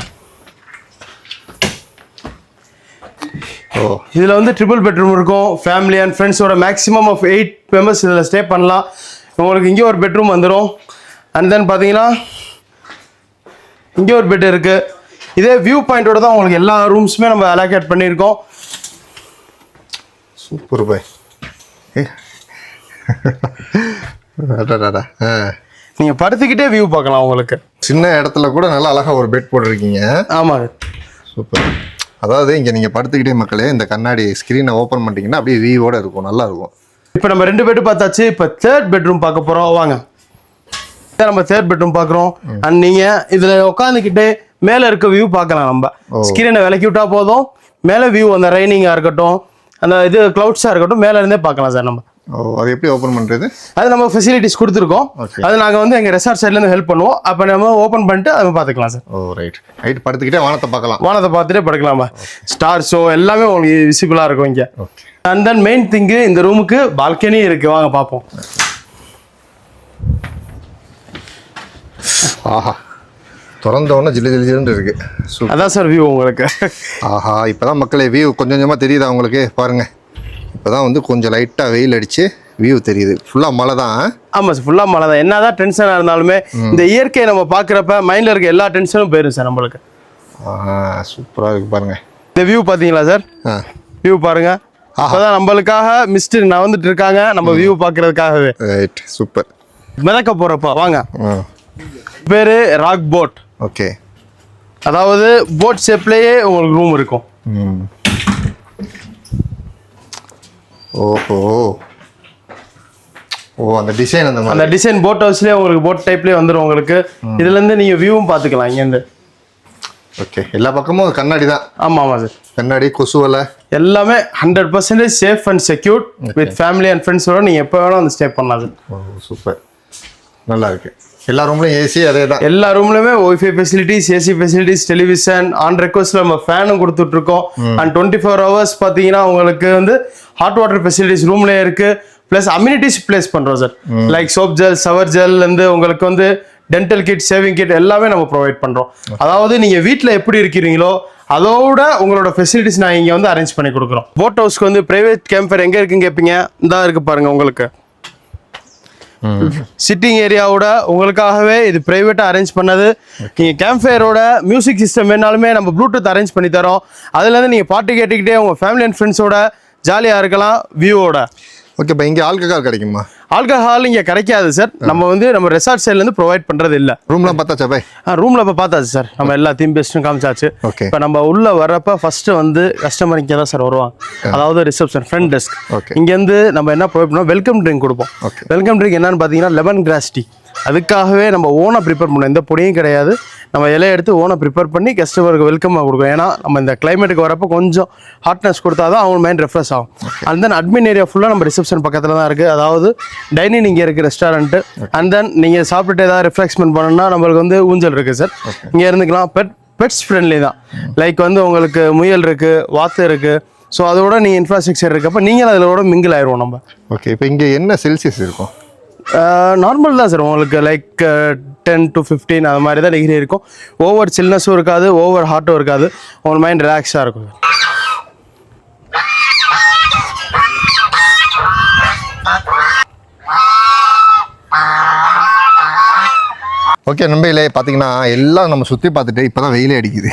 ஓ இதுல வந்து 3 bedroom இருக்கும். ஃபேமிலி அண்ட் ஃப்ரெண்ட்ஸோட மேக்ஸிமம் ஆஃப் 8 மெம்பர்ஸ் இதில் ஸ்டே பண்ணலாம். உங்களுக்கு இங்கே ஒரு பெட்ரூம் வந்துடும். அண்ட் தென் பார்த்தீங்கன்னா இங்கே ஒரு பெட் இருக்கு. இதே வியூ பாயிண்டோட தான் உங்களுக்கு எல்லா ரூம்ஸுமே நம்ம அலோகேட் பண்ணியிருக்கோம். சூப்பர் பாய். நீங்க படுத்துக்கிட்டே வியூ பார்க்கலாம். உங்களுக்கு சின்ன இடத்துல கூட நல்லா அழகா ஒரு பெட் போட்டிருக்கீங்க. ஆமாங்க, சூப்பர். அதாவது இங்க நீங்க படுத்துக்கிட்டே மக்களே இந்த கண்ணாடி ஸ்கிரீனை ஓபன் பண்ணிட்டீங்கன்னா அப்படியே வியூவோட இருக்கும், நல்லா இருக்கும். இப்போ நம்ம 2 பெட் பார்த்தாச்சு. இப்போ 3rd bedroom பார்க்க போறோம். வாங்க, நம்ம 3rd bedroom பார்க்குறோம். அண்ட் நீங்க இதுல உட்காந்துக்கிட்டு மேல இருக்க வியூ பார்க்கலாம். நம்ம ஸ்கிரீனை விலக்கி விட்டா போதும், மேல வியூ அந்த ரைனிங்கா இருக்கட்டும், அந்த இது கிளவுட்ஸா இருக்கட்டும், மேல இருந்தே பார்க்கலாம் சார். நம்ம அது எப்படி ஓபன் பண்றது? அது நம்ம ஃபெசிலிட்டிஸ் கொடுத்துருக்கோம். அது நாங்க வந்து எங்க ரெசார்ட் சைட்ல இருந்து ஹெல்ப் பண்ணுவோம். அப்ப நம்ம ஓபன் பண்ணிட்டு அதை பார்த்துக்கலாம் சார். ஓ ரைட் ரைட். படுத்துக்கிட்டே வானத்தை பார்க்கலாம். வானத்தை பார்த்துட்டே படுக்கலாமா. ஸ்டார்ஸோ எல்லாமே உங்களுக்கு விசிபிளா இருக்கும் இங்க. அண்ட் தென் மெயின் திங், இந்த ரூமுக்கு பால்கனி இருக்கு. வாங்க பார்ப்போம். ஆஹா, திறந்த உடனே ஜில்லு ஜில்லு ஜில்லுன்னு இருக்கு. அதான் சார் வியூ உங்களுக்கு. ஆஹா, இப்போதான் மக்களே வியூ கொஞ்சம் கொஞ்சமாக தெரியுதா உங்களுக்கு? பாருங்க, இப்போதான் வந்து கொஞ்சம் லைட்டாக வெயில் அடிச்சு வியூ தெரியுது. ஃபுல்லாக மழை தான். ஆமாம் சார், ஃபுல்லாக மழை தான். என்னதான் டென்ஷனாக இருந்தாலுமே இந்த இயற்கையை நம்ம பார்க்குறப்ப மைண்டில் இருக்க எல்லா டென்ஷனும் போயிடும் சார் நம்மளுக்கு. சூப்பராக இருக்கு பாருங்க. இந்த வியூ பார்த்தீங்களா சார்? வியூ பாருங்க. அப்போதான் நம்மளுக்காக மிஸ்டர் நான் வந்துட்டு இருக்காங்க நம்ம வியூ பார்க்கறதுக்காகவே. Right, super. மிதக்க போகிறப்ப வாங்க. பேரு ராக் போட். ஓகே, அதாவது போட் ஷேப்லேயே உங்களுக்கு ரூம் இருக்கும். ஓஹோ, ஓ அந்த டிசைன் அந்த டிசைன் போட் ஹவுஸ்லேயே உங்களுக்கு போட் டைப்லேயே வந்துடும் உங்களுக்கு. இதுலேருந்து நீங்கள் வியூவும் பார்த்துக்கலாம் இங்கேருந்து. ஓகே, எல்லா பக்கமும் கண்ணாடி தான். ஆமாம் ஆமாம் சார், கண்ணாடி, கொசுவலை எல்லாமே 100% safe and secured. With family and ஃப்ரெண்ட்ஸோட நீங்கள் எப்போ வேணாலும் வந்து ஸ்டே பண்ணலாம் சார். ஓ சூப்பர், நல்லா இருக்கு. எல்லா ரூம்லையும் ஏசி அதே தான். எல்லா ரூம்லையுமே wifi facilities, AC facilities, television, on ரெக்வஸ்ட்ல நம்ம ஃபேனும் கொடுத்துட்ருக்கோம். அண்ட் 24 hours பார்த்தீங்கன்னா உங்களுக்கு வந்து ஹாட் வாட்டர் ஃபெசிலிட்டிஸ் ரூம்லேயே இருக்கு. ப்ளஸ் அம்யூனிட்டிஸ் பிளேஸ் பண்ணுறோம் sir. Like soap gel, shower gel வந்து உங்களுக்கு வந்து டென்டல் கிட், சேவிங் கிட் எல்லாமே நம்ம ப்ரொவைட் பண்ணுறோம். அதாவது நீங்கள் வீட்டில் எப்படி இருக்கிறீங்களோ அதோட உங்களோட ஃபெசிலிட்டிஸ் நான் இங்கே வந்து அரேஞ்ச் பண்ணி கொடுக்குறோம். போட் ஹவுஸ்க்கு வந்து பிரைவேட் கேம்பர் எங்கே இருக்குன்னு கேட்பீங்க. இந்தா இருக்கு பாருங்க உங்களுக்கு. சிட்டிங் ஏரியாவோட உங்களுக்காகவே இது பிரைவேட்டா அரேஞ்ச் பண்ணது. நீங்க கேம்ப் ஃபயரோட மியூசிக் சிஸ்டம் வேணாலுமே நம்ம ப்ளூடூத் அரேஞ்ச் பண்ணி தரோம். அதுல இருந்து நீங்க பாட்டு கேட்டுக்கிட்டே உங்க ஃபேமிலி அண்ட் ஃப்ரெண்ட்ஸோட ஜாலியா இருக்கலாம் வியூவோட. ஓகே, இப்போ இங்கே ஆல்கஹால் கிடைக்குமா? ஆல்கஹால் இங்க கிடைக்காது சார். நம்ம வந்து நம்ம ரெசார்ட் சைட்ல இருந்து ப்ரொவைட் பண்றது இல்ல. ரூம்லாம் பார்த்தாச்சா பை? ரூம்ல இப்ப பார்த்தாச்சு சார். நம்ம எல்லாத்தையும் பெஸ்ட்டும் காமிச்சாச்சு. ஓகே. இப்போ நம்ம உள்ள வரப்ப ஃபர்ஸ்ட் வந்து கஸ்டமர் இங்கே தான் சார் வருவாங்க. அதாவது ரிசப்ஷன் ஃப்ரண்ட் டெஸ்க். ஓகே. இங்கேருந்து நம்ம என்ன ப்ரொவைட் பண்ணோம், வெல்கம் ட்ரிங்க் கொடுப்போம். ஓகே. வெல்கம் ட்ரிங்க் என்னன்னு பார்த்தீங்கன்னா லெமன் கிராஸ் டீ. அதுக்காகவே நம்ம ஓனாக ப்ரிப்பேர் பண்ணோம். எந்த பொடியும் கிடையாது. நம்ம இலையை எடுத்து ஓனாக ப்ரிப்பேர் பண்ணி கஸ்டமருக்கு வெல்கமாக கொடுக்கும். ஏன்னா நம்ம இந்த கிளைமேட்டுக்கு வரப்போ கொஞ்சம் ஹாட்னஸ் கொடுத்தா தான் அவங்க மைண்ட் ரெஃப்ரெஷ் ஆகும். அண்ட் தென் அட்மின் ஏரியா ஃபுல்லாக நம்ம ரிசப்ஷன் பக்கத்தில் தான் இருக்குது. அதாவது டைனிங் இங்கே இருக்குது ரெஸ்டாரண்ட்டு. அண்ட் தென் நீங்கள் சாப்பிட்டுட்டு ஏதாவது ரிஃப்ரெஷ்மெண்ட் பண்ணணும்னா நம்மளுக்கு வந்து ஊஞ்சல் இருக்குது சார். இங்கே இருந்துக்கலாம். பெட்ஸ் ஃப்ரெண்ட்லி தான். லைக் வந்து உங்களுக்கு முயல் இருக்குது, வாத்து இருக்குது. ஸோ அதோட நீங்கள் இன்ஃப்ராஸ்ட்ரக்சர் இருக்கப்போ நீங்கள் அதிலோட மிங்கிள் ஆயிடுவோம் நம்ம. ஓகே. இப்போ இங்கே என்ன செல்சியஸ் இருக்கும்? நார்மல் தான் சார். உங்களுக்கு லைக் 10 to 15 அது மாதிரி தான் டிகிரி இருக்கும். ஓவர் சில்னஸும் இருக்காது, ஓவர் ஹாட்டும் இருக்காது. உங்கள் மைண்ட் ரிலாக்ஸாக இருக்கும். ஓகே நண்பர்களே, பார்த்தீங்கன்னா எல்லாம் நம்ம சுற்றி பார்த்துட்டு இப்போ தான் வெயிலே அடிக்குது.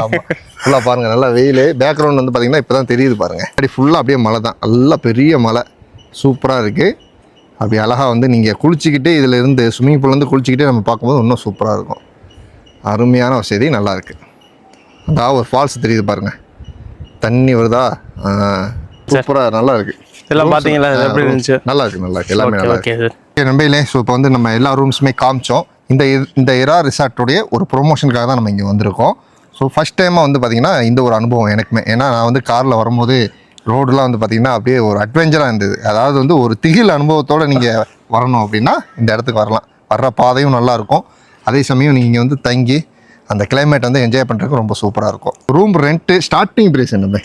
ஆமாம், ஃபுல்லாக பாருங்கள், நல்லா வெயில். பேக்ரவுண்ட் வந்து பார்த்தீங்கன்னா இப்போ தான் தெரியுது பாருங்கள். அப்படி ஃபுல்லாக அப்படியே மலை தான், நல்லா பெரிய மலை, சூப்பராக இருக்குது. அப்படி அழகாக வந்து நீங்கள் குளிச்சிக்கிட்டு இதில் இருந்து ஸ்விம்மிங் பூல்லேருந்து குளிச்சிக்கிட்டே நம்ம பார்க்கும்போது இன்னும் சூப்பராக இருக்கும். அருமையான வசதி, நல்லாயிருக்கு. அதாவது ஒரு ஃபால்ஸ் தெரியுது பாருங்கள், தண்ணி வருதா, சூப்பராக நல்லா இருக்குது. எல்லாம் பார்த்தீங்களா எப்படி இருந்துச்சு? நல்லா இருக்குது, நல்லா இருக்குது, எல்லாமே நல்லா ஓகே இருக்குது. ஓகே நண்பர்களே, ஸோ இப்போ வந்து நம்ம எல்லா ரூம்ஸுமே காமிச்சோம். இந்த இரா ரிசார்ட்டுடைய ஒரு ப்ரொமோஷனுக்காக தான் நம்ம இங்கே வந்திருக்கோம். ஸோ ஃபஸ்ட் டைமாக வந்து பார்த்திங்கன்னா இந்த ஒரு அனுபவம் எனக்குமே. ஏன்னா நான் வந்து காரில் வரும்போது ரோடெலாம் வந்து பார்த்திங்கன்னா அப்படியே ஒரு அட்வென்ச்சராக இருந்தது. அதாவது வந்து ஒரு திகில் அனுபவத்தோடு நீங்கள் வரணும் அப்படின்னா இந்த இடத்துக்கு வரலாம். வர்ற பாதையும் நல்லாயிருக்கும். அதே சமயம் நீங்கள் இங்கே வந்து தங்கி அந்த கிளைமேட் வந்து என்ஜாய் பண்ணுறதுக்கு ரொம்ப சூப்பராக இருக்கும். ரூம் ரெண்ட்டு ஸ்டார்டிங் ப்ரைஸ் என்ன?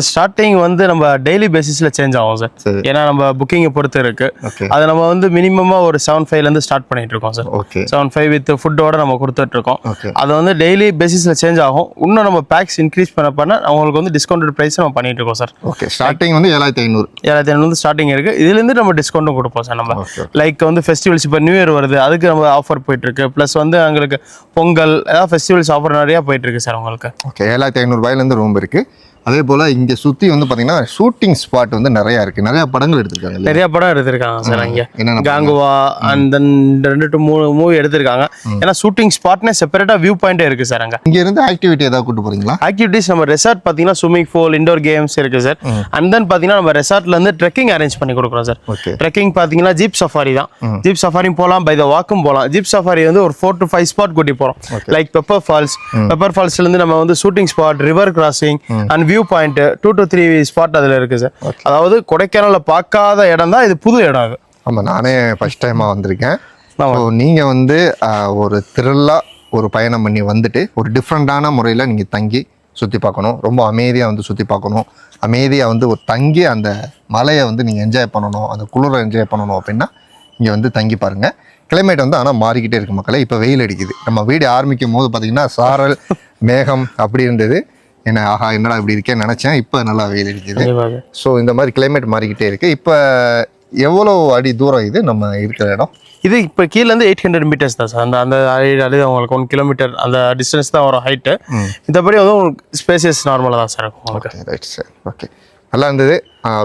ஸ்டார்டிங் வந்து நம்ம டெய்லி பேசிஸில் சேஞ்ச் ஆகும் சார். சரி. ஏன்னா நம்ம புக்கிங்கை பொறுத்து இருக்கு. ஓகே. அதை நம்ம வந்து மினிமமாக ஒரு 7.5 ஸ்டார்ட் பண்ணிட்டு இருக்கோம் சார். ஓகே. 7.5 வித் ஃபுட்டோட நம்ம கொடுத்துட்டு இருக்கோம். ஓகே. அது வந்து டெய்லி பேசிஸில் சேஞ்ச் ஆகும். இன்னும் நம்ம பேக்ஸ் இன்க்ரீஸ் பண்ண அவங்களுக்கு வந்து டிஸ்கவுண்டட் ப்ரைஸ் நம்ம பண்ணிட்டு இருக்கோம் சார். ஓகே. ஸ்டார்டிங் வந்து 7500. 7500 ஸ்டார்டிங் இருக்கு. இதுலேருந்து நம்ம டிஸ்கவுண்ட்டும் கொடுப்போம் சார். நம்ம ஓகே. லைக் வந்து ஃபெஸ்டிவல்ஸ் இப்போ நியூ இயர் வருது, அதுக்கு நம்ம ஆஃபர் போயிட்டு இருக்கு. ப்ளஸ் வந்து எங்களுக்கு பொங்கல் ஏதாவது ஃபெஸ்டிவல்ஸ் ஆஃபர் நிறையா போயிட்டு இருக்கு சார் உங்களுக்கு. ஓகே. 7500 ரூபாயிலேருந்து ரூம் இருக்குது. அதே போல் இங்கே சுற்றி வந்து பார்த்தீங்கன்னா ஷூட்டிங் ஸ்பாட் வந்து நிறையா இருக்குது. நிறையா படங்கள் எடுத்திருக்காங்க. நிறைய படம் எடுத்திருக்காங்க சார். அங்கே என்னென்ன காங்குவா அண்ட் தென் 2 to 3 மூவி எடுத்திருக்காங்க. ஏன்னா ஷூட்டிங் ஸ்பாட்னே செப்பரேட்டாக வியூ பாயிண்டே இருக்கு சார். அங்கே இங்கே இருந்து ஆக்டிவிட்டி ஏதாவது கூட்டு போகிறீங்களா? ஆக்டிவிட்டிஸ் நம்ம ரெசார்ட் பார்த்தீங்கன்னா ஸ்விம்மிங் பூல், இண்டோர் கேம்ஸ் இருக்கு சார். அண்ட் தென் பார்த்தீங்கன்னா நம்ம ரெசார்ட்லேருந்து ட்ரெக்கிங் அரேஞ்ச் பண்ணி கொடுக்குறோம் சார். ஓகே. ட்ரெக்கிங் பார்த்தீங்கன்னா ஜீப் சஃபாரி தான். ஜீப் சஃபாரி போகலாம், பை த வாக்கும் போகலாம். ஜீப் சஃபாரி வந்து ஒரு 4 to 5 ஸ்பாட் கூட்டி போகிறோம். லைக் பெப்பர் ஃபால்ஸ்லேருந்து நம்ம வந்து shooting spot, river crossing and view point 2 to 3 spot அதில் இருக்கு சார். அதாவது கொடைக்கானலில் பார்க்காத இடம் தான் இது, புது இடம் அது. ஆமாம், நானே ஃபஸ்ட் டைமாக வந்திருக்கேன். ஸோ நீங்கள் வந்து ஒரு த்ரில்லாக ஒரு பயணம் பண்ணி வந்துட்டு ஒரு டிஃப்ரெண்ட்டான முறையில் நீங்கள் தங்கி சுற்றி பார்க்கணும். ரொம்ப அமைதியாக வந்து சுற்றி பார்க்கணும். அமைதியாக வந்து ஒரு தங்கி அந்த மலையை வந்து நீங்கள் என்ஜாய் பண்ணணும், அந்த குளிரை என்ஜாய் பண்ணணும் அப்படின்னா இங்கே வந்து தங்கி பாருங்கள். கிளைமேட் வந்து ஆனால் மாறிக்கிட்டே இருக்கு மக்களே. இப்போ வெயில் அடிக்குது. நம்ம வீடியோ ஆரம்பிக்கும் போது பார்த்தீங்கன்னா சாரல் மேகம் அப்படி இருந்தது. என்ன ஆஹா என்னடா இப்படி இருக்கேன்னு நினச்சேன். இப்போ நல்லா வெயில் அடிக்குது. ஸோ இந்த மாதிரி கிளைமேட் மாறிக்கிட்டே இருக்குது. இப்போ எவ்வளோ அடி தூரம் இது நம்ம இருக்கிற இடம்? இது இப்போ கீழேருந்து 800 meters தான் சார். அந்த அது உங்களுக்கு 1 kilometer அந்த டிஸ்டன்ஸ் தான் வரும் ஹைட்டு. மற்றபடி வந்து உங்களுக்கு ஸ்பேசியஸ் நார்மலாக தான் சார் இருக்கும் உங்களுக்கு. Right sir. ஓகே, நல்லா இருந்தது.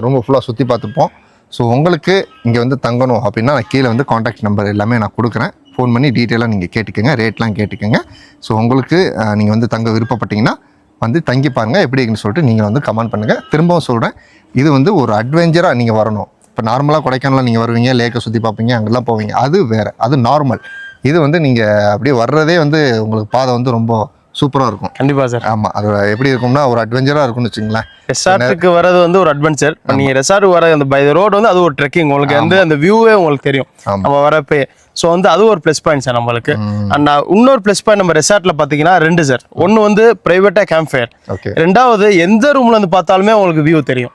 ரூம் ஃபுல்லாக சுற்றி பார்த்துப்போம். ஸோ உங்களுக்கு இங்கே வந்து தங்கணும் அப்படின்னா நான் கீழே வந்து காண்டாக்ட் நம்பர் எல்லாமே நான் கொடுக்குறேன். ஃபோன் பண்ணி டீட்டெயிலாக நீங்கள் கேட்டுக்கோங்க, ரேட்லாம் கேட்டுக்கோங்க. ஸோ உங்களுக்கு நீங்கள் வந்து தங்க விருப்பப்பட்டீங்கன்னா வந்து தங்கி பாருங்கள் எப்படி இருக்குன்னு சொல்லிட்டு நீங்கள் வந்து கமெண்ட் பண்ணுங்கள். திரும்பவும் சொல்கிறேன், இது வந்து ஒரு அட்வென்ச்சராக நீங்கள் வரணும். இப்போ நார்மலாக கொடைக்கானலில் நீங்கள் வருவீங்க, லேக்கை சுற்றி பார்ப்பீங்க, அங்கெல்லாம் போவீங்க, அது வேறு, அது நார்மல். இது வந்து நீங்கள் அப்படியே வர்றதே வந்து உங்களுக்கு பாதை வந்து ரொம்ப சூப்பராக இருக்கும். கண்டிப்பாக சார். ஆமாம், அது எப்படி இருக்கும்னா ஒரு அட்வென்ச்சராக இருக்கும்னு வச்சுங்களேன். ரெசார்ட்டுக்கு வரது வந்து ஒரு அட்வென்ச்சர். நீங்கள் ரெசார்ட்டுக்கு வர அந்த பை ரோடு வந்து அது ஒரு ட்ரெக்கிங். உங்களுக்கு வந்து அந்த வியூவே உங்களுக்கு தெரியும் நம்ம வரப்பே. ஸோ வந்து அது ஒரு ப்ளஸ் பாயிண்ட் சார் நம்மளுக்கு. அண்ட் இன்னொரு ப்ளஸ் பாயிண்ட் நம்ம ரெசார்ட்ல பார்த்தீங்கன்னா 2 சார். ஒன்று வந்து ப்ரைவேட்டாக கேம்ப் ஃபயர். ஓகே. 2வது எந்த ரூம்ல இருந்து பார்த்தாலுமே உங்களுக்கு வியூ தெரியும்.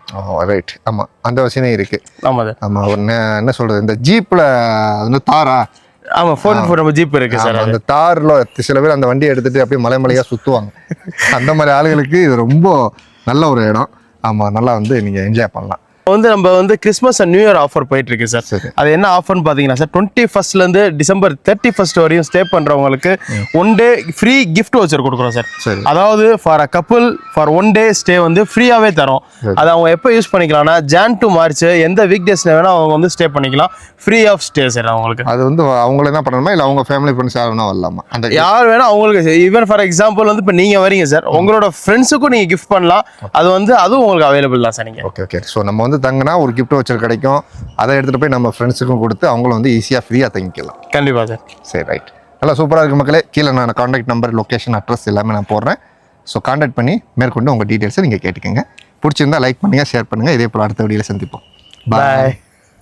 ரைட். ஆமாம், அந்த வசதியும் இருக்குது. ஆமாம் சார். ஆமாம், ஒரு என்ன சொல்கிறது, இந்த ஜீப்பில் வந்து தாரா. ஆமாம், 4x4 நம்ம ஜீப் இருக்கு சார். அந்த தாரில் சில பேர் அந்த வண்டியை எடுத்துகிட்டு அப்படியே மலையாக சுற்றுவாங்க. அந்த மாதிரி ஆளுகளுக்கு இது ரொம்ப நல்ல ஒரு இடம். ஆமாம், நல்லா வந்து நீங்கள் என்ஜாய் பண்ணலாம். வந்து நம்ம வந்து Christmas and new year offer போயிட்டு இருக்கு சார். சரி. அது என்ன ஆஃபர்னு பாத்தீங்கன்னா சார் 21st இருந்து டிசம்பர் 31st வரையும் ஸ்டே பண்றவங்களுக்கு 1 டே ஃப்ரீ gift voucher கொடுக்குறோம் சார். சரி. அதாவது for a couple for 1 day stay வந்து ஃப்ரீயாவே தரோம். அதை அவங்க எப்போ யூஸ் பண்ணிக்கலாம்னா Jan to March எந்த வீக் டேஸ்ல வேணா அவங்க வந்து ஸ்டே பண்ணிக்கலாம், ஃப்ரீ ஆஃப் ஸ்டே சார் அவங்களுக்கு. அது வந்து அவங்கள என்ன பண்ணணுமா இல்லை அவங்க ஃபேமிலி ஃப்ரெண்ட்ஸ் யாரும் வரலாமா? அந்த யார் வேணா அவங்களுக்கு ஈவன் ஃபார் எக்ஸாம்பிள் வந்து இப்போ நீங்க வரீங்க சார், உங்களோட ஃப்ரெண்ட்ஸுக்கும் நீங்க கிஃப்ட் பண்ணலாம். அது வந்து அதுவும் உங்களுக்கு அவைலபிள் தான் சார். நீங்க ஓகே ஓகே. ஸோ நம்ம வந்து தங்கினா ஒரு gift voucher கிடைக்கும், அதை எடுத்துகிட்டு போய் நம்ம ஃப்ரெண்ட்ஸுக்கும் கொடுத்து அவங்களும் வந்து ஈஸியாக ஃப்ரீயாக தங்கிக்கலாம். கண்டிப்பா சார். சரி, ரைட். நல்லா சூப்பராக இருக்கு மக்களே. கீழே நான் காண்டாக்ட் நம்பர், லொக்கேஷன், அட்ரஸ் எல்லாமே நான் போடுறேன். ஸோ காண்டாக்ட் பண்ணி மேற்கொண்டு உங்கள் டீட்டெயில்ஸை நீங்கள் கேட்டுக்கோங்க. பிடிச்சிருந்தா லைக் பண்ணுங்கள், ஷேர் பண்ணுங்கள். இதே போல் அடுத்த வீடியோவில் சந்திப்போம். பாய்.